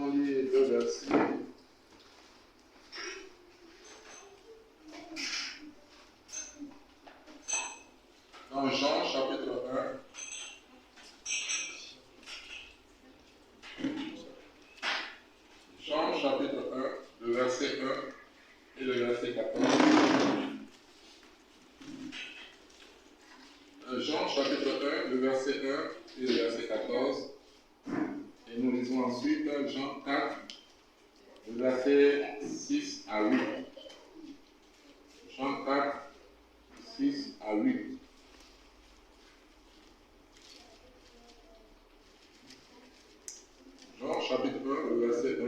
allons lire deux versets. Dans Jean chapitre 1. Jean chapitre 1, le verset 1 et le verset 14. Jean chapitre 1, le verset 1 et le verset 14. Et nous lisons ensuite Jean 4, le verset 6 à 8. Jean 4, 6 à 8. Jean chapitre 1, le verset 1,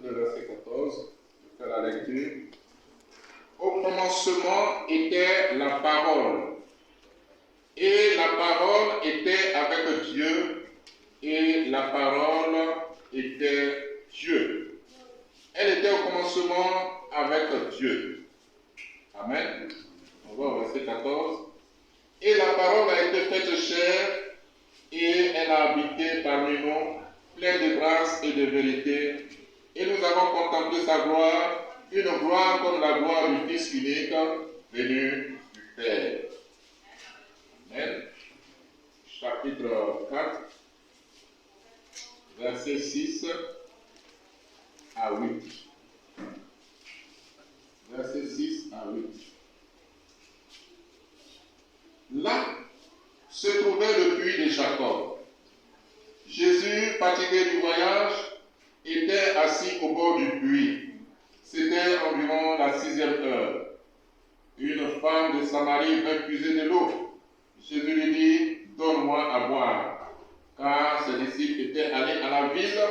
le verset 14. Je vais faire la lecture. Au commencement était la parole. Et la parole était avec Dieu. Et la parole était Dieu. Elle était au commencement avec Dieu. Amen. On va au verset 14. Et la parole a été faite chair et elle a habité parmi nous, pleine de grâce et de vérité. Et nous avons contemplé sa gloire, une gloire comme la gloire du Fils unique venu du Père. Amen. Chapitre 4, verset 6 à 8. Verset 6 à 8. Là se trouvait le puits de Jacob. Jésus, fatigué du voyage, était assis au bord du puits. C'était environ la 6e heure. Une femme de Samarie vint puiser de l'eau. Jésus lui dit, donne-moi à boire, car ses disciples étaient allés à la ville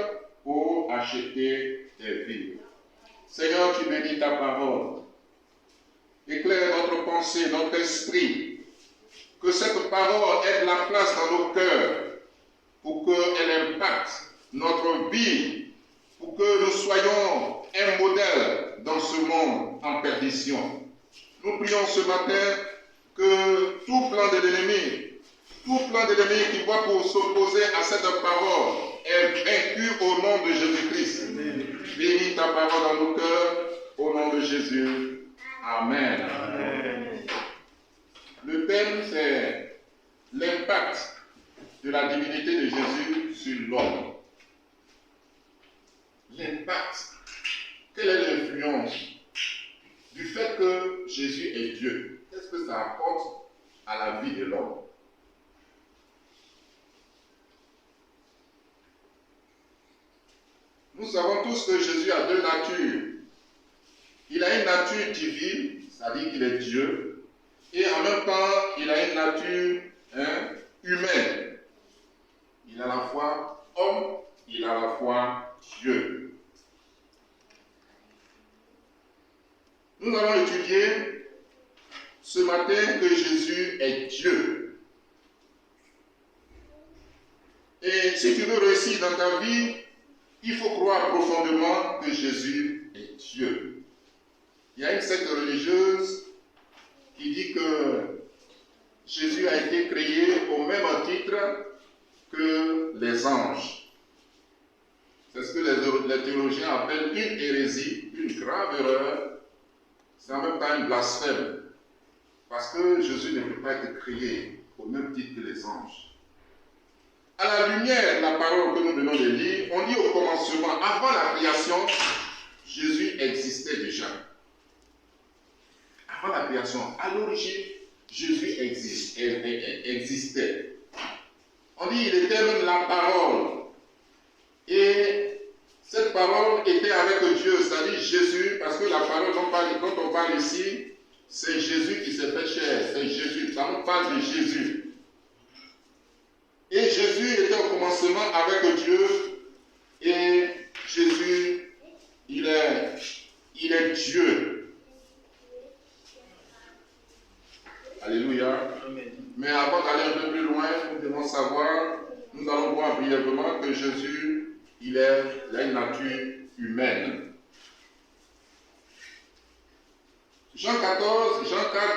pour acheter des vivres. Seigneur, tu bénis ta parole. Éclaire notre pensée, notre esprit, que cette parole ait de la place dans nos cœurs, pour qu'elle impacte notre vie, pour que nous soyons un modèle dans ce monde en perdition. Nous prions ce matin que tout plan de l'ennemi qui voit pour s'opposer à cette parole est vaincu au nom de Jésus-Christ. Bénis ta parole dans nos cœurs, au nom de Jésus. Amen. Amen. Le thème, c'est l'impact de la divinité de Jésus sur l'homme. L'impact. Quelle est l'influence du fait que Jésus est Dieu? Qu'est-ce que ça apporte à la vie de l'homme? Nous savons tous que Jésus a deux natures. Il a une nature divine, c'est-à-dire qu'il est Dieu, et en même temps, il a une nature humaine. Il est à la fois homme, il est à la fois Dieu. Nous allons étudier ce matin que Jésus est Dieu. Et si tu veux réussir dans ta vie, il faut croire profondément que Jésus est Dieu. Il y a une secte religieuse qui dit que Jésus a été créé au même titre que les anges. C'est ce que les théologiens appellent une hérésie, une grave erreur. C'est en même temps une blasphème. Parce que Jésus ne peut pas être créé au même titre que les anges. À la lumière de la parole que nous venons de lire, on dit au commencement, avant la création, Jésus existait déjà. Avant la création, à l'origine, Jésus existait. On dit il était même la parole. Et cette parole était avec Dieu, c'est-à-dire Jésus, parce que la parole dont on parle ici, c'est Jésus qui s'est fait chair, c'est Jésus, ça on parle de Jésus. Et Jésus était au commencement avec Dieu, et Jésus, il est Dieu. Alléluia. Amen. Mais avant d'aller un peu plus loin, nous devons savoir, nous allons voir brièvement que Jésus, il a une nature humaine. Jean 4,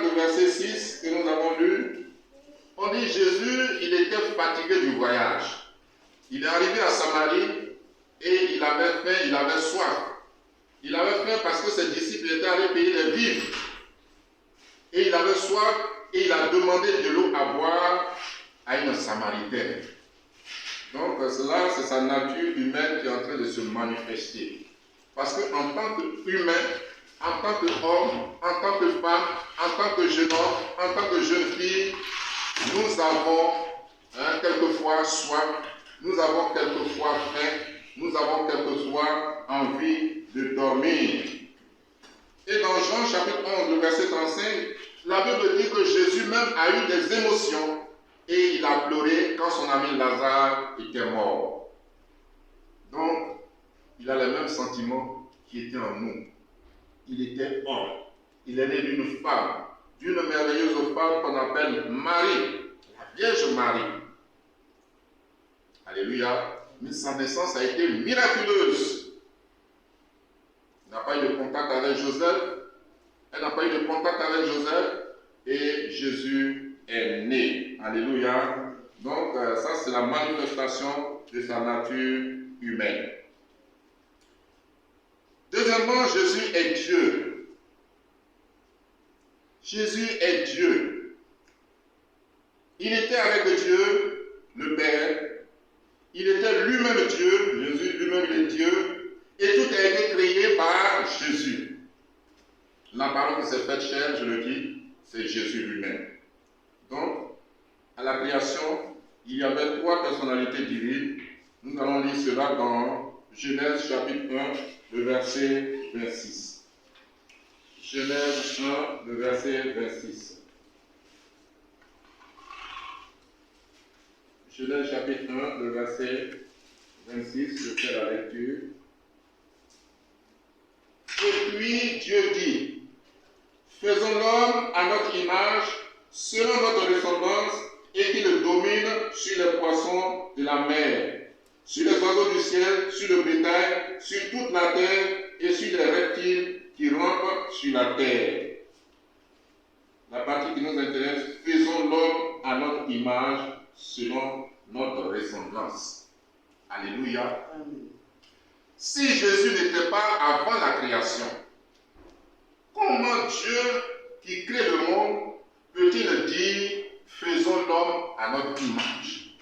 le verset 6 que nous avons lu, on dit Jésus, il était fatigué du voyage. Il est arrivé à Samarie et il avait faim, il avait soif. Il avait faim parce que ses disciples étaient allés payer les vivres. Et il avait soif et il a demandé de l'eau à boire à une Samaritaine. Donc cela, c'est sa nature humaine qui est en train de se manifester. Parce qu'en tant qu'humain, en tant qu'homme, en tant que femme, en tant que jeune homme, en tant que jeune fille, nous avons quelquefois soif, nous avons quelquefois faim, nous avons quelquefois envie de dormir. Et dans Jean chapitre 11, le verset 35, la Bible dit que Jésus même a eu des émotions et il a pleuré quand son ami Lazare était mort. Donc, il a les mêmes sentiments qui étaient en nous. Il était homme. Il est né d'une femme, d'une merveilleuse femme qu'on appelle Marie, la Vierge Marie. Alléluia. Mais sa naissance a été miraculeuse. Elle n'a pas eu de contact avec Joseph. Elle n'a pas eu de contact avec Joseph. Et Jésus est né. Alléluia. Donc, ça, c'est la manifestation de sa nature humaine. Deuxièmement, Jésus est Dieu. Jésus est Dieu. Il était avec Dieu, le Père. Il était lui-même Dieu. Jésus lui-même il est Dieu. Et tout a été créé par Jésus. La parole qui s'est faite chair, je le dis, c'est Jésus lui-même. Donc, à la création, il y avait 3 personnalités divines. Nous allons lire cela dans Genèse chapitre 1, le verset 26. Genèse 1, le verset 26. Genèse chapitre 1, le verset 26, je fais la lecture. Et puis Dieu dit, faisons l'homme à notre image, selon notre ressemblance, et qu'il domine sur les poissons de la mer, sur les oiseaux du ciel, sur le bétail, sur toute la terre et sur les reptiles qui rampent sur la terre. La partie qui nous intéresse, faisons l'homme à notre image, selon notre ressemblance. Alléluia. Si Jésus n'était pas avant la création, comment Dieu qui crée le monde peut-il dire faisons l'homme à notre image?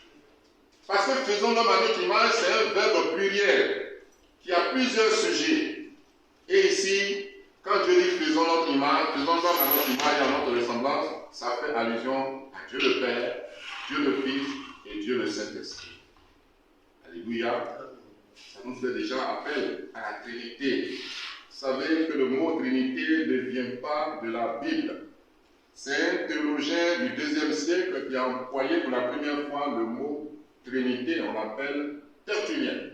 Parce que faisons l'homme à notre image, c'est un verbe pluriel qui a plusieurs sujets. Et ici, quand Dieu dit faisons notre image, faisons l'homme à notre image et à notre ressemblance, ça fait allusion à Dieu le Père, Dieu le Fils et Dieu le Saint-Esprit. Alléluia. Ça nous fait déjà appel à la Trinité. Vous savez que le mot Trinité ne vient pas de la Bible. C'est un théologien du IIe siècle qui a employé pour la première fois le mot Trinité, on l'appelle Tertullien.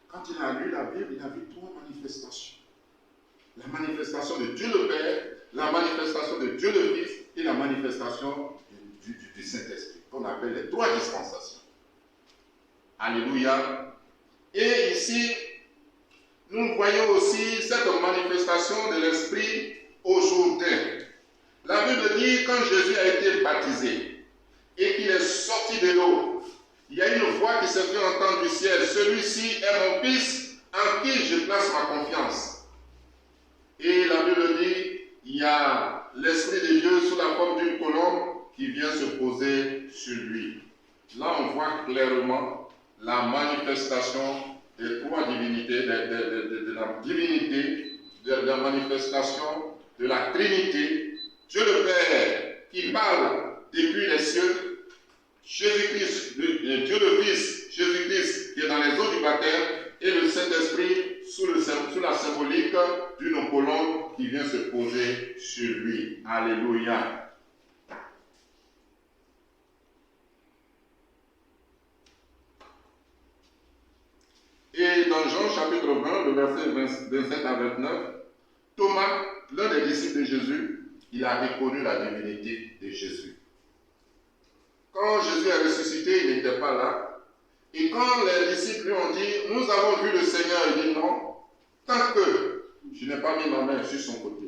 Quand il a lu la Bible, il a vu 3 manifestations. La manifestation de Dieu le Père, la manifestation de Dieu le Fils et la manifestation du Saint-Esprit, qu'on appelle les 3 dispensations. Alléluia. Et ici, nous voyons aussi cette manifestation de l'Esprit au Jourdain. La Bible dit, quand Jésus a été baptisé et qu'il est sorti de l'eau, il y a une voix qui s'est fait entendre du ciel. Celui-ci est mon Fils en qui je place ma confiance. Et la Bible dit, il y a l'Esprit de Dieu sous la forme d'une colombe qui vient se poser sur lui. Là, on voit clairement la manifestation des 3 divinités, de la divinité, de la manifestation de la Trinité. Dieu le Père qui parle depuis les cieux, Jésus-Christ, Dieu le Fils, Jésus-Christ qui est dans les eaux du baptême, et le Saint-Esprit sous la symbolique d'une colombe qui vient se poser sur lui. Alléluia. Et dans Jean chapitre 20, le verset 27 à 29, Thomas, l'un des disciples de Jésus, il a reconnu la divinité de Jésus. Quand Jésus est ressuscité, il n'était pas là. Et quand les disciples lui ont dit, nous avons vu le Seigneur, il dit non, tant que je n'ai pas mis ma main sur son côté,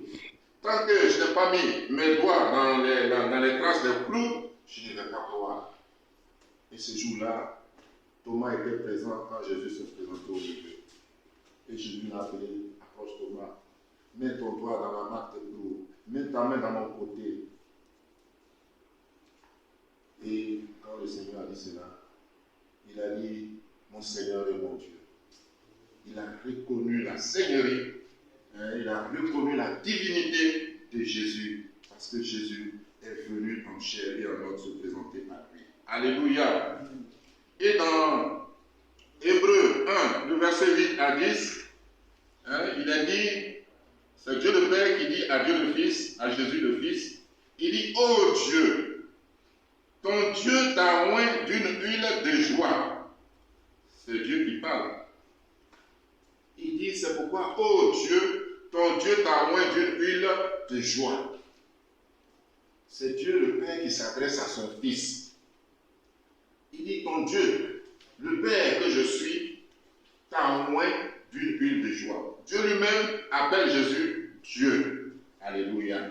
tant que je n'ai pas mis mes doigts dans les traces des clous, je ne vais pas croire. Et ce jour-là, Thomas était présent quand Jésus se présentait au milieu. Et Jésus l'a appelé, approche Thomas, mets ton doigt dans ma marque de clous, mets ta main dans mon côté. Et quand le Seigneur a dit cela, il a dit, mon Seigneur et mon Dieu. Il a reconnu la Seigneurie, il a reconnu la divinité de Jésus, parce que Jésus est venu en chair et en os se présenter à lui. Alléluia. Et dans Hébreux 1, le verset 8 à 10, il a dit, c'est Dieu le Père qui dit à Dieu le Fils, à Jésus le Fils, il dit, ô Dieu, ton Dieu t'a oint d'une huile de joie. C'est Dieu qui parle. Il dit, c'est pourquoi, ô Dieu, ton Dieu t'a oint d'une huile de joie. C'est Dieu le Père qui s'adresse à son Fils. Il dit, ton Dieu, le Père que je suis, t'a oint d'une huile de joie. Dieu lui-même appelle Jésus Dieu. Alléluia.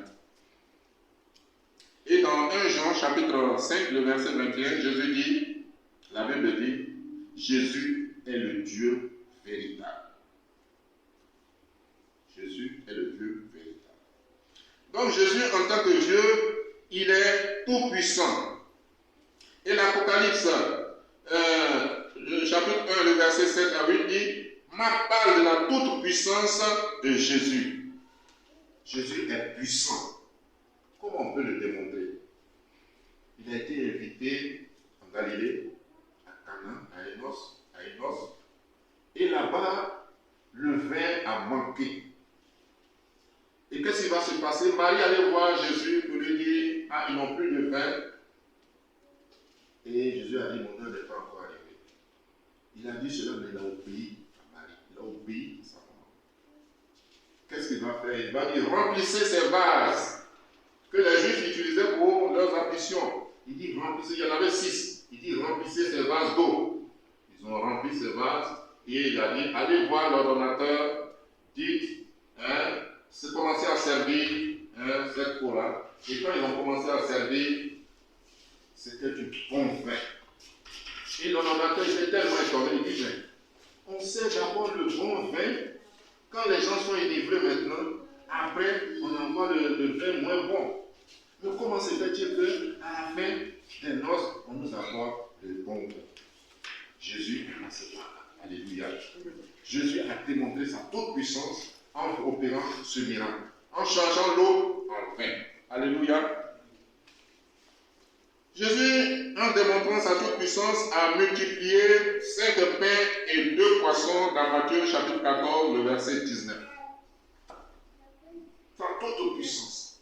Et dans 1 Jean chapitre 5, le verset 21, Jésus dit, la Bible dit, Jésus est le Dieu véritable. Jésus est le Dieu véritable. Donc Jésus, en tant que Dieu, il est tout puissant. Et l'Apocalypse, le chapitre 1, le verset 7 à 8 dit, parle de la toute puissance de Jésus. Jésus est puissant. Comment on peut le démontrer? Il a été invité en Galilée, à Cana, à Énos, et là-bas, le vin a manqué. Et qu'est-ce qui va se passer? Marie allait voir Jésus pour lui dire, ah, ils n'ont plus de vin. Et Jésus a dit, mon heure n'est pas encore arrivée. Il a dit cela, mais il a obéi à Marie. Il a obéi à sa maman. Qu'est-ce qu'il va faire? Il va dire, remplissez ces vases que les Juifs utilisaient pour leurs ambitions. Il dit, remplissez, il y en avait 6. Il dit, remplissez ces vases d'eau. Ils ont rempli ces vases et il a dit, allez voir l'ordonnateur, dites, c'est commencé à servir cette eau-là. Et quand ils ont commencé à servir, c'était du bon vin. Et l'ordonnateur était tellement étonné, il dit, mais on sait d'abord le bon vin, quand les gens sont enivrés maintenant, après on envoie le vin moins bon. Mais comment se fait-il qu'à la fin des noces, on nous apporte le bon vin? Jésus a ce pas. Alléluia. Jésus a démontré sa toute puissance en opérant ce miracle, en changeant l'eau en vin. Alléluia. Jésus, en démontrant sa toute puissance, a multiplié 5 pains et 2 poissons dans Matthieu chapitre 14, le verset 19. Sa toute puissance.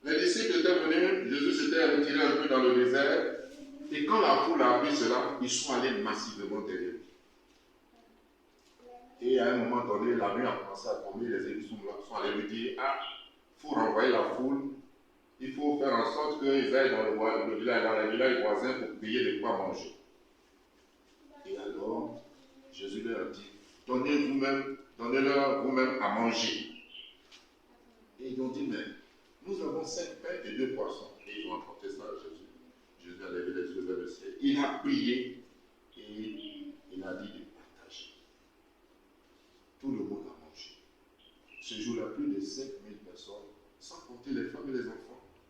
Les disciples étaient venus, Jésus s'était retiré un peu dans le désert, et quand la foule a appris cela, ils sont allés massivement derrière lui. Et à un moment donné, la nuit a commencé à tomber, les églises sont allés lui dire, ah, il faut renvoyer la foule. Il faut faire en sorte qu'ils aillent dans le village, dans les villages voisins pour payer de quoi manger. Et alors, Jésus leur a dit, donnez-leur vous-même à manger. Et ils ont dit, mais nous avons 5 pains et 2 poissons. Et ils ont apporté ça à Jésus. Jésus a levé les yeux vers le ciel. Il a prié et il a dit de partager. Tout le monde a mangé. Ce jour-là, plus de 5000 personnes, sans compter les femmes et les enfants,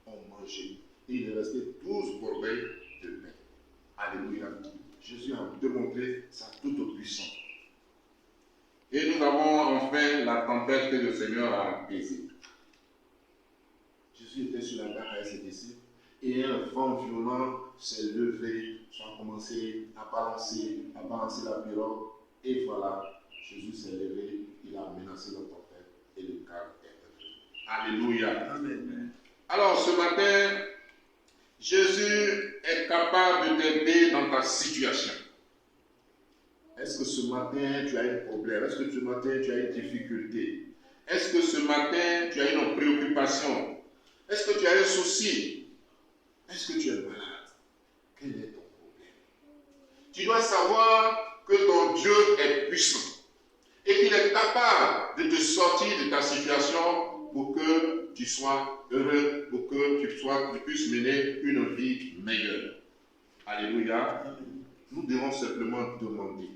ont mangé. Et il est resté 12 corbeilles de pain. Alléluia. Jésus a démontré sa toute puissance. Et nous avons enfin la tempête que le Seigneur a apaisée. Jésus était sur la barque avec ses disciples et un vent violent s'est levé, a commencé à balancer la pirogue. Et voilà, Jésus s'est levé, il a menacé la tempête et le calme est revenu. Alléluia. Amen. Alors ce matin, Jésus est capable de t'aider dans ta situation. Est-ce que ce matin tu as un problème? Est-ce que ce matin tu as une difficulté? Est-ce que ce matin tu as une préoccupation? Est-ce que tu as un souci? Est-ce que tu es malade? Quel est ton problème? Tu dois savoir que ton Dieu est puissant et qu'il est capable de te sortir de ta situation pour que tu sois heureux, pour que tu puisses mener une vie meilleure. Alléluia. nous devons simplement demander.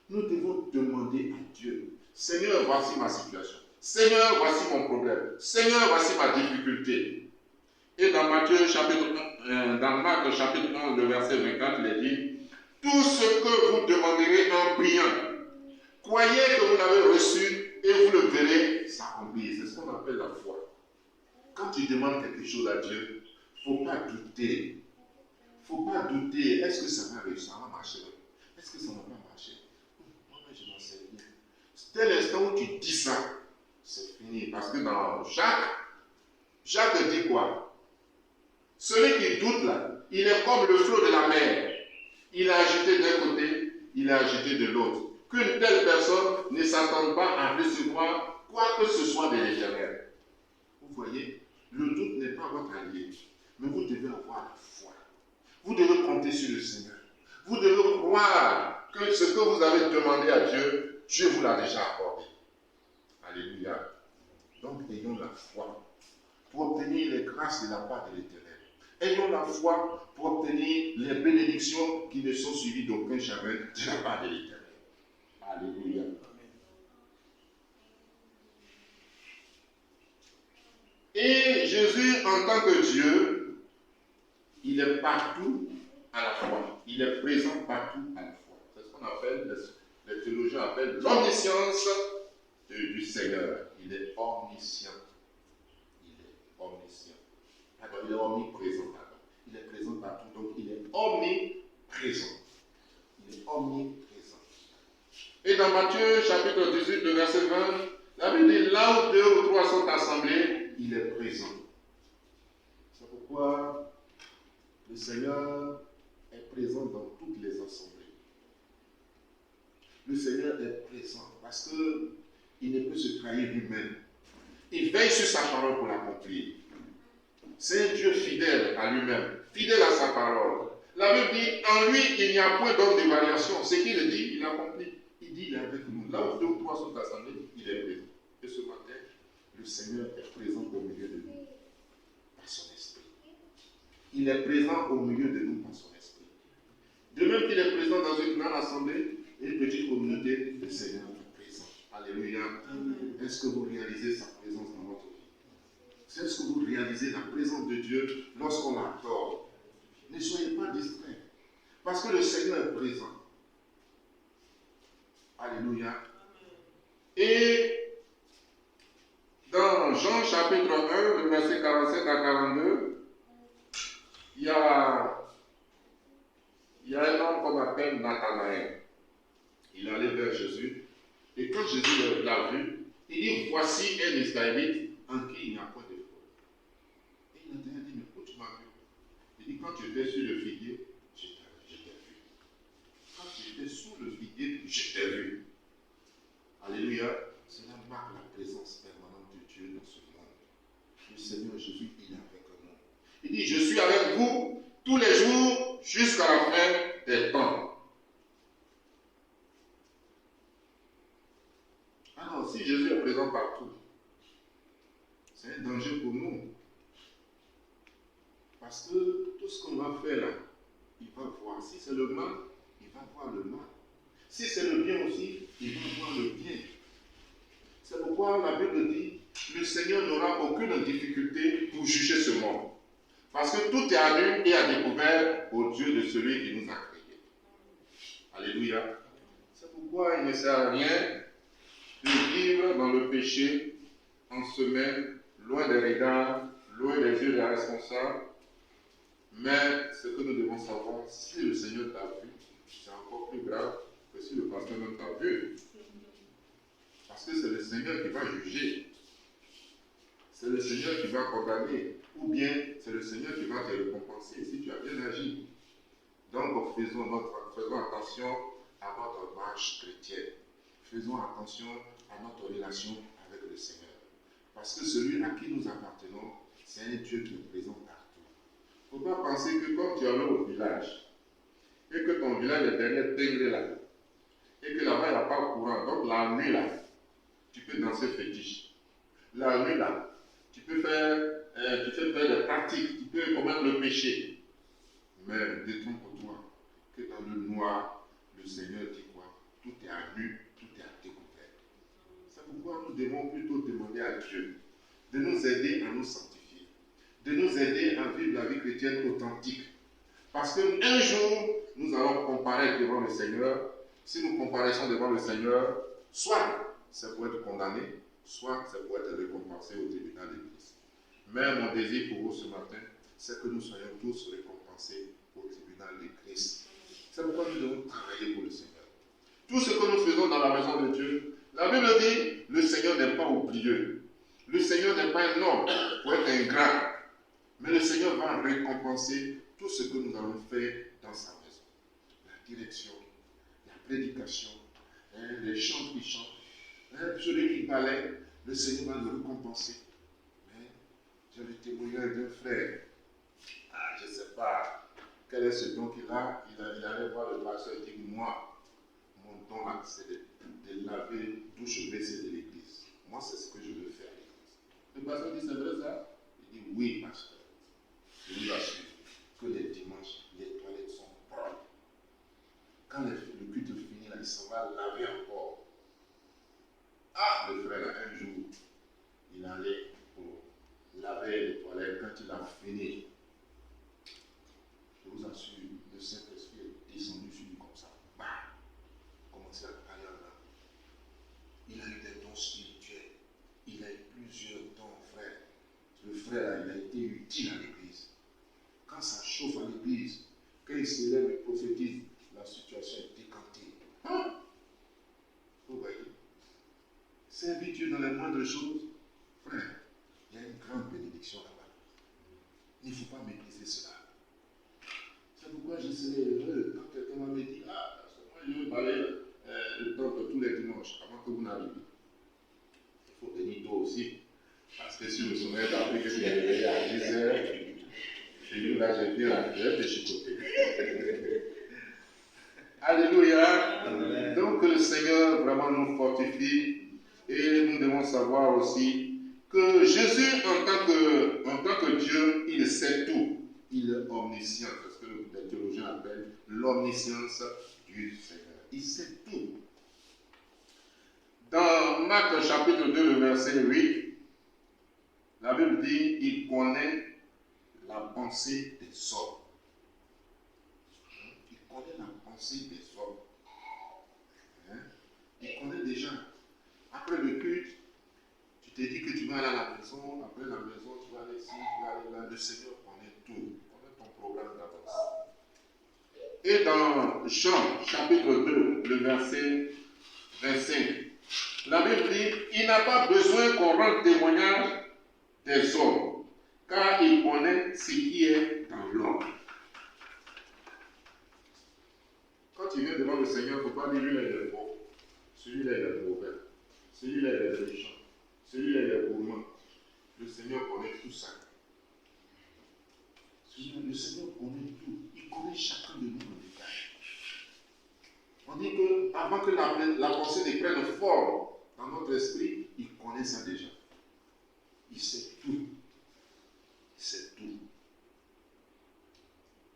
Nous devons demander à Dieu, Seigneur, voici ma situation. Seigneur, voici mon problème. Seigneur, voici ma difficulté. Et dans Marc chapitre 1, le verset 24, il est dit, tout ce que vous demanderez en priant, croyez que vous l'avez reçu et vous le verrez s'accomplir. C'est ce qu'on appelle la foi. Quand tu demandes quelque chose à Dieu, il ne faut pas douter. Il ne faut pas douter. Est-ce que ça va réussir? Ça va marcher? Est-ce que ça ne va pas marcher? Moi, je m'en sais bien. Dès l'instant où tu dis ça, c'est fini. Parce que dans Jacques dit quoi? Celui qui doute là, il est comme le flot de la mer. Il est agité d'un côté, il est agité de l'autre. Qu'une telle personne ne s'attende pas à recevoir quoi que ce soit de l'Éternel. Vous voyez, le doute n'est pas votre allié, mais vous devez avoir la foi. Vous devez compter sur le Seigneur. Vous devez croire que ce que vous avez demandé à Dieu, Dieu vous l'a déjà accordé. Alléluia. Donc, ayons la foi pour obtenir les grâces de la part de l'Éternel. Ayons la foi pour obtenir les bénédictions qui ne sont suivies d'aucun chagrin de la part de l'Éternel. Alléluia. Et Jésus, en tant que Dieu, il est partout à la fois. Il est présent partout à la fois. C'est ce qu'on appelle, les théologiens appellent l'omniscience du Seigneur. Il est omniscient. Il est omniscient. Alors, il est omniprésent. Il est présent partout, donc il est omniprésent. Il est omniprésent. Et dans Matthieu chapitre 18, le verset 20, la Bible dit, là où 2 ou 3 sont assemblés, il est présent. C'est pourquoi le Seigneur est présent dans toutes les assemblées. Le Seigneur est présent parce qu'il ne peut se trahir lui-même. Il veille sur sa parole pour l'accomplir. C'est un Dieu fidèle à lui-même, fidèle à sa parole. La Bible dit, en lui, il n'y a point d'homme de variation. Ce qu'il dit, il accomplit. Il dit, il est avec nous. Là où 2 ou 3 sont assemblés, il est présent. Et ce matin, le Seigneur est présent au milieu de nous, par son esprit. Il est présent au milieu de nous, par son esprit. De même qu'il est présent dans une grande assemblée et une petite communauté, le Seigneur est présent. Alléluia. Est-ce que vous réalisez sa présence dans votre vie? Est-ce que vous réalisez la présence de Dieu lorsqu'on l'adore? Ne soyez pas distraits. Parce que le Seigneur est présent. Alléluia. Et dans Jean chapitre 1, le verset 47 à 42, il y a un homme qu'on appelle Nathanaël. Il allait vers Jésus. Et quand Jésus l'a vu, il dit, voici un Israélite en qui il n'y a pas de foi. Et Nathanaël dit, mais où tu m'as vu? Il dit, quand tu étais sur le figuier, je t'ai vu. Quand tu étais sous le figuier, je t'ai vu. Alléluia. Cela marque la présence permanente de Dieu dans ce monde. Le Seigneur Jésus, il est avec nous. Il dit, je suis avec vous tous les jours jusqu'à la fin des temps. Alors, si Jésus est présent partout, c'est un danger pour nous. Parce que tout ce qu'on va faire là, il va voir. Si c'est le mal, il va voir le mal. Si c'est le bien aussi, il va voir le bien. C'est pourquoi la Bible dit, le Seigneur n'aura aucune difficulté pour juger ce monde. Parce que tout est à nu et à découvert au Dieu de celui qui nous a créés. Alléluia. C'est pourquoi il ne sert à rien de vivre dans le péché en semaine, loin des regards, loin des yeux des responsables. Mais ce que nous devons savoir, si le Seigneur t'a vu, c'est encore plus grave que si le pasteur ne t'a vu. Parce que c'est le Seigneur qui va juger. C'est le Seigneur qui va condamner. Ou bien c'est le Seigneur qui va te récompenser si tu as bien agi. Donc faisons attention à notre marche chrétienne. Faisons attention à notre relation avec le Seigneur. Parce que celui à qui nous appartenons, c'est un Dieu qui est présent partout. Il ne faut pas penser que comme tu es allé au village, et que ton village est derrière Tengle là, et que là-bas il n'y a pas de courant, donc la nuit là, tu peux danser fétiche. La nuit là, tu peux faire des pratiques, tu peux commettre le péché. Mais détrompe-toi, que dans le noir, le Seigneur dit quoi? Tout est à nu, tout est à découvert. C'est pourquoi nous devons plutôt demander à Dieu de nous aider à nous sanctifier, de nous aider à vivre la vie chrétienne authentique. Parce qu'un jour, nous allons comparaître devant le Seigneur. Si nous comparaissons devant le Seigneur, soit c'est pour être condamné, soit c'est pour être récompensé au tribunal de Christ. Mais mon désir pour vous ce matin, c'est que nous soyons tous récompensés au tribunal de Christ. C'est pourquoi nous devons travailler pour le Seigneur. Tout ce que nous faisons dans la maison de Dieu, la Bible dit, le Seigneur n'est pas oublieux. Le Seigneur n'est pas un homme pour être ingrat. Mais le Seigneur va récompenser tout ce que nous allons faire dans sa maison. La direction, la prédication, les chants qui chantent, celui qui balaie, le Seigneur va le récompenser. Mais j'ai le témoignage d'un frère. Je ne sais pas quel est ce don qu'il a. Il allait voir le pasteur et dit, moi, mon don là, c'est de laver douche baissée de l'église. Moi, c'est ce que je veux faire à l'église. Le pasteur dit, c'est vrai ça? Il dit, oui, pasteur. Je vous assure que les dimanches, les toilettes sont propres. Quand le culte finit, là, il s'en va laver encore. Ah, le frère, là, un jour, il allait pour laver les toilettes. Quand il a fini, je vous assure, le Saint-Esprit est descendu sur lui comme ça. Bah, commencé à parler en langue. Il a eu des dons spirituels. Il a eu plusieurs dons, frère. Le frère, là, il a été utile à l'église. Quand ça chauffe à l'église, quand il se lève et prophétise, la situation est décantée. Hein? Vous voyez? Servir Dieu dans les moindres choses, frère, il y a une grande bénédiction là-bas. Il ne faut pas mépriser cela. C'est pourquoi je serai heureux quand quelqu'un m'a dit, ah, moi je veux parler le temple tous les dimanches, avant que vous n'arriviez. Il faut venir tôt aussi. Parce que si le sommeil d'Afrique est réveillé à 10 heures, chez nous, là, j'ai bien déchiquoté. Alléluia. Amen. Donc, que le Seigneur vraiment nous fortifie et nous devons savoir aussi que Jésus, en tant que Dieu, il sait tout. Il est omniscient. C'est ce que les théologiens appellent l'omniscience du Seigneur. Il sait tout. Dans Marc chapitre 2, le verset 8, la Bible dit, il connaît la pensée des hommes. Il connaît la pensée des hommes. Il connaît déjà. Après le culte, tu te dis que tu vas aller à la maison. Après la maison, tu vas aller ici, tu vas aller là. Le Seigneur connaît tout. Il connaît ton programme d'avance. Et dans Jean chapitre 2, le verset 25, la Bible dit, il n'a pas besoin qu'on rende témoignage des hommes, car il connaît ce qui est dans l'homme. Quand tu viens devant le Seigneur, il ne faut pas dire lui, il est bon, celui-là, il est mauvais, celui-là, il est méchant, celui-là, il est gourmand. Le Seigneur connaît tout ça. Le Seigneur connaît tout. Il connaît chacun de nous en détail. On dit qu'avant que la pensée ne prenne forme dans notre esprit, il connaît ça déjà. Il sait tout. Il sait tout.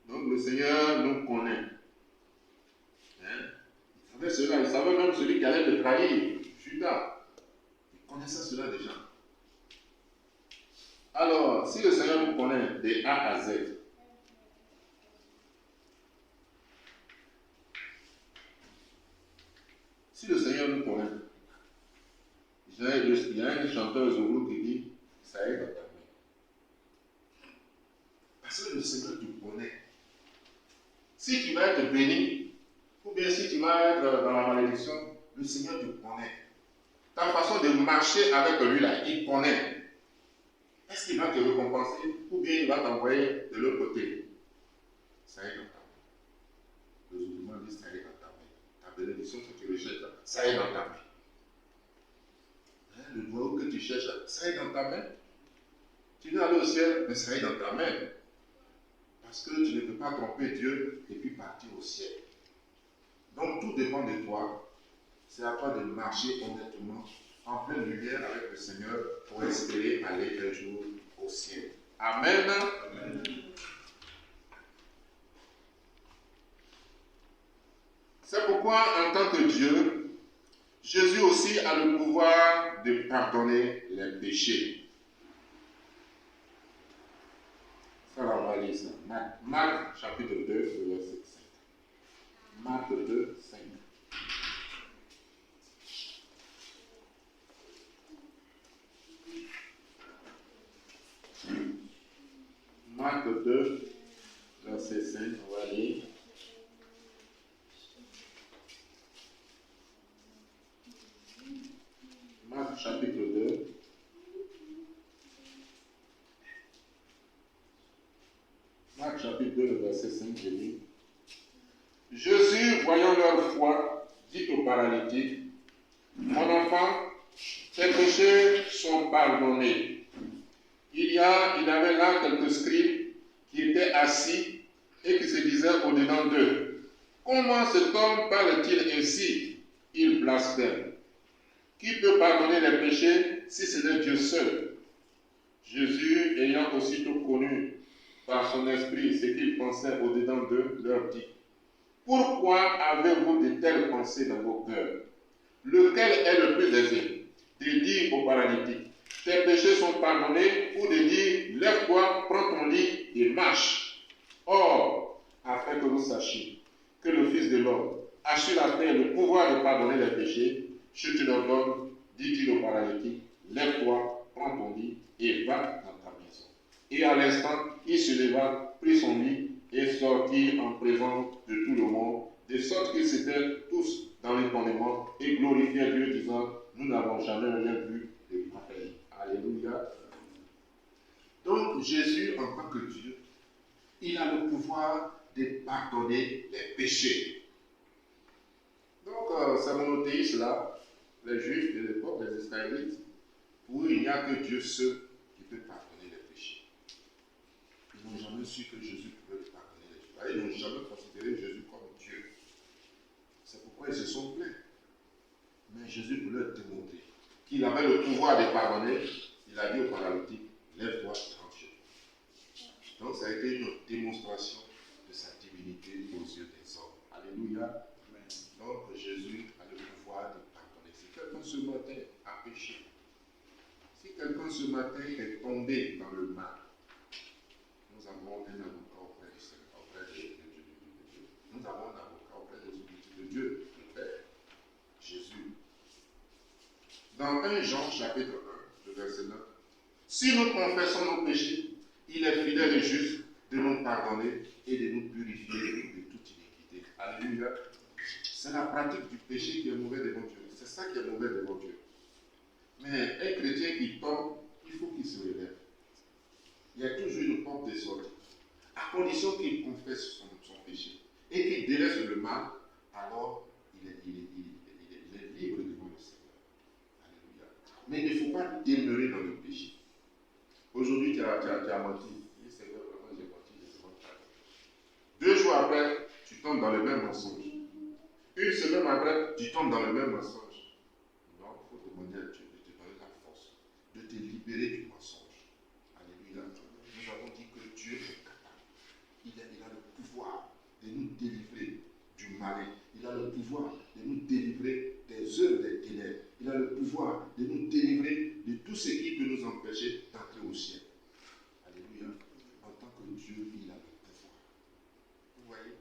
Donc le Seigneur nous connaît. Il savait cela. Il savait même celui qui allait le trahir, Judas. Il connaissait cela déjà. Alors, si le Seigneur nous connaît de A à Z, si le Seigneur nous connaît, il y a un chanteur Zoulou qui dit, ça est dans ta main. Parce que le Seigneur te connaît. Si tu vas être béni, ou bien si tu vas être dans la malédiction, le Seigneur te connaît. Ta façon de marcher avec lui là, il connaît. Est-ce qu'il va te récompenser ou bien il va t'envoyer de l'autre côté? Ça est dans ta main. Le musulman dit ça est dans ta main. Ta bénédiction que tu recherches, ça est dans ta main. Le boulot que tu cherches, ça est dans ta main. Tu veux aller au ciel, mais ça est dans ta main. Parce que tu ne peux pas tromper Dieu et puis partir au ciel. Donc tout dépend de toi. C'est à toi de marcher honnêtement, en pleine lumière avec le Seigneur pour espérer aller un jour au ciel. Amen. Amen. pourquoi, en tant que Dieu, Jésus aussi a le pouvoir de pardonner les péchés. Ça, on va lire ça. Marc, chapitre 2, verset 5. Marc 2, 5. Marc 2, verset 5, on va lire. Marc chapitre 2. Marc chapitre 2, verset 5, je lis. Jésus, voyant leur foi, dit au paralytique, mon enfant, tes péchés sont pardonnés. Il avait là quelques scribes qui étaient assis et qui se disaient au-dedans d'eux, comment cet homme parle-t-il ainsi? Il blasphème. Qui peut pardonner les péchés si ce n'est Dieu seul? Jésus, ayant aussitôt connu par son esprit ce qu'il pensait au-dedans d'eux, leur dit, pourquoi avez-vous de telles pensées dans vos cœurs? Lequel est le plus aisé? De dire au paralytique, tes péchés sont pardonnés, ou de dire, lève-toi, prends ton lit et marche. Or, afin que vous sachiez que le Fils de l'homme a sur la terre le pouvoir de pardonner les péchés, je te l'ordonne, dit-il au paralytique, lève-toi, prends ton lit et va dans ta maison. Et à l'instant, il se leva, prit son lit et sortit en présence de tout le monde, de sorte qu'ils s'étaient tous dans l'étonnement et glorifiaient Dieu, disant, nous n'avons jamais rien vu de pareil. Alléluia. Donc Jésus, en tant que Dieu, il a le pouvoir de pardonner les péchés. Donc ces monothéistes-là, les Juifs de l'époque, les Israélites, où il n'y a que Dieu seul qui peut pardonner les péchés. Ils n'ont jamais su que Jésus pouvait pardonner les péchés. Ils n'ont jamais considéré Jésus comme Dieu. C'est pourquoi ils se sont plaints. Mais Jésus voulait leur démontrer qu'il avait le pouvoir de pardonner. Il a dit au paralytique, lève-toi et rentre chez toi. Donc ça a été une démonstration de sa divinité aux yeux des hommes. Alléluia. Donc Jésus a le pouvoir de pardonner. Si quelqu'un ce matin a péché, si quelqu'un ce matin est tombé dans le mal, nous avons un avocat auprès du Seigneur, auprès de Dieu. Nous avons un avocat auprès de Dieu, le Père, Jésus. Dans 1 Jean chapitre 1, le verset 9, si nous confessons nos péchés, il est fidèle et juste de nous pardonner et de nous purifier de toute iniquité. Alléluia. C'est la pratique du péché qui est mauvais devant Dieu. C'est ça qui est mauvais devant Dieu. Mais un chrétien qui tombe, il faut qu'il se relève. Il y a toujours une porte de sortie. À condition qu'il confesse son péché et qu'il délaisse le mal, alors il est libre devant le Seigneur. Alléluia. Mais il ne faut pas demeurer dans le péché. Aujourd'hui, tu as menti. Il dit, Seigneur, vraiment, j'ai menti, je demande pardon. 2 jours après, tu tombes dans le même mensonge. Une semaine après, tu tombes dans le même mensonge. Non, il faut demander à Dieu de te donner la force, de te libérer du mensonge. Alléluia. Nous avons dit que Dieu est capable. Il a le pouvoir de nous délivrer du malin. Il a le pouvoir de nous délivrer des œuvres des ténèbres. Il a le pouvoir de nous délivrer de tout ce qui peut nous empêcher d'entrer au ciel. Alléluia. En tant que Dieu, il a le pouvoir. Vous voyez?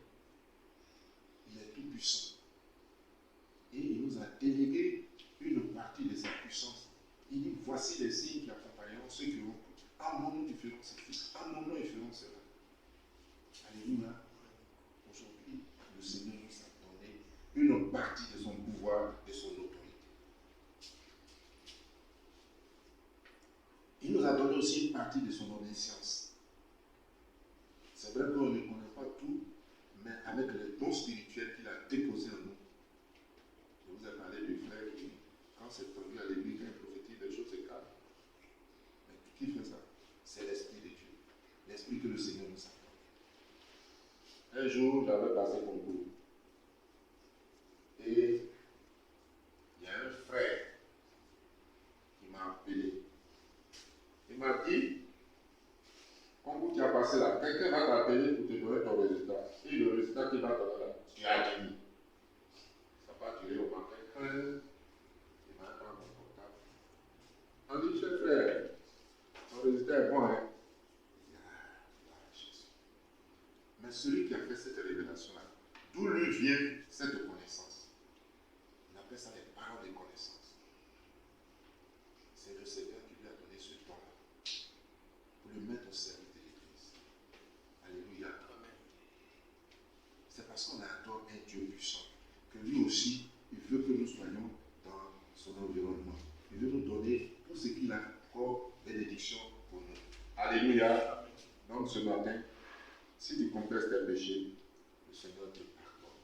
Il est tout puissant. Et il nous a délégué une partie de sa puissance. Il dit, voici les signes qui accompagneront ceux qui ont cru. À mon nom, ils feront ceci. À mon nom, ils feront cela. Alléluia. Aujourd'hui, le Seigneur nous a donné une partie de son pouvoir, de son autorité. Il nous a donné aussi une partie de son omniscience. C'est vrai qu'on ne connaît pas tout, mais avec les dons spirituels qu'il a déposés en nous. Je vous ai parlé du frère qui, quand c'est tombé à l'église, il prophétise des choses, c'est calme. Mais qui fait ça? C'est l'Esprit de Dieu. L'Esprit que le Seigneur nous a donné. Un jour, j'avais passé concours. Et il y a un frère qui m'a appelé. Il m'a dit, quand tu as passé là, quelqu'un va t'appeler pour te donner ton résultat. Et le résultat qu'il va te donner là, tu as gagné. vient cette connaissance. On appelle ça les paroles de connaissance. C'est le Seigneur qui lui a donné ce don-là pour le mettre au service de l'Église. Alléluia. Amen. C'est parce qu'on adore un Dieu puissant que lui aussi, il veut que nous soyons dans son environnement. Il veut nous donner tout ce qu'il a encore bénédiction pour nous. Alléluia. Donc ce matin, si tu confesses tes péchés, le Seigneur te pardonne,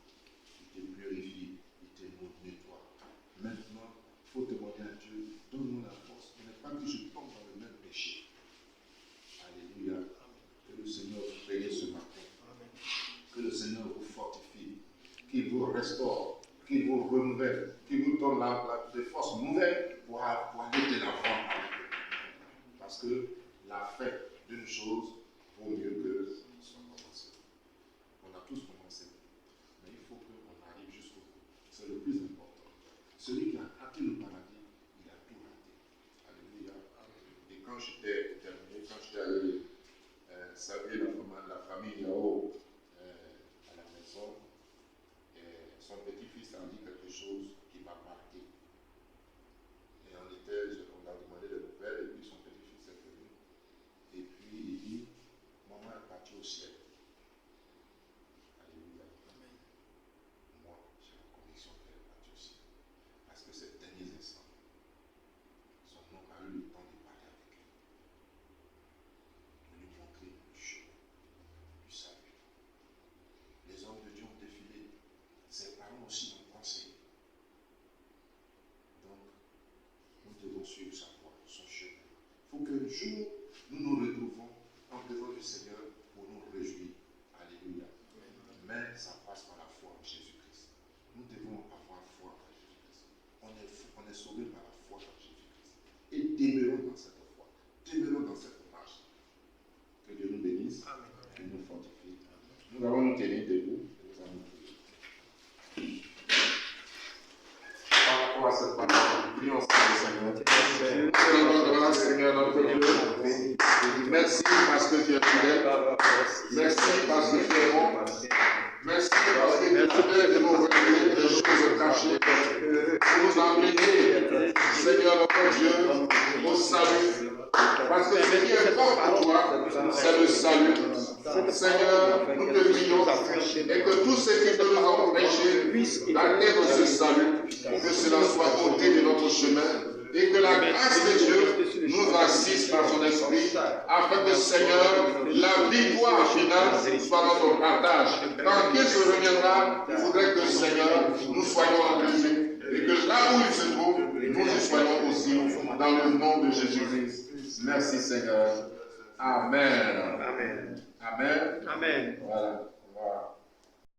il te purifie, il te nettoie. Maintenant, il faut demander à Dieu, donne-nous la force pour ne pas que je tombe dans le même péché. Alléluia. Que le Seigneur vous bénisse ce matin. Que le Seigneur vous fortifie, qu'il vous restaure, qu'il vous renouvelle, qu'il vous donne des forces nouvelles pour aller de l'avant. Parce que la fin d'une chose vaut mieux que son commencement. On a tous commencé, mais il faut qu'on arrive jusqu'au bout. C'est le plus important. Celui qui a raté le paradis, il a tout raté. Alléluia. Et quand j'étais terminé, quand j'étais allé saluer la famille Yao à la maison, son petit-fils a dit quelque chose qui m'a marqué. Et on a demandé des nouvelles, et puis son petit-fils est venu. Et puis il dit, maman est partie au ciel. Alléluia. Amen. Moi, j'ai la conviction qu'elle est partie au ciel. Parce que ces derniers instants, son nom a eu le temps de parler avec elle. De lui montrer le chemin du salut. Les hommes de Dieu ont défilé. Ses parents aussi ont conseillé. Donc, nous devons suivre sa voie, son chemin. Il faut qu'un jour, nous nous retrouvons en devant du Seigneur pour nous réjouir. Alléluia. Mais ça passe par la foi en Jésus-Christ. Nous devons avoir foi en Jésus-Christ. On est sauvé par la foi en Jésus-Christ. Et demeurons dans cette foi. Demeurons dans cette marche. Que Dieu nous bénisse. Amen. Et nous fortifie. Nous allons nous tenir debout. Nous allons prier. Par rapport à cette parole, prions ensemble, Seigneur. Seigneur, Seigneur, notre Dieu. Merci parce que tu es fidèle. Merci parce que tu es bon. Merci parce que tu es de nous révéler des choses cachées. Pour nous amener, Seigneur notre Dieu, au salut. Parce que ce qui est fort pour toi, c'est le salut. Seigneur, nous te prions et que tous ceux qui nous ont empêchés d'atteindre ce salut, que cela soit ôté de notre chemin. Et que la grâce de Dieu nous assiste par son esprit, afin que, Seigneur, la victoire finale soit notre partage. Quand Christ reviendra, il faudrait que, Seigneur, nous soyons en lui. Et que là où il se trouve, nous y soyons aussi, dans le nom de Jésus-Christ. Merci, Seigneur. Amen. Amen. Amen. Amen. Voilà.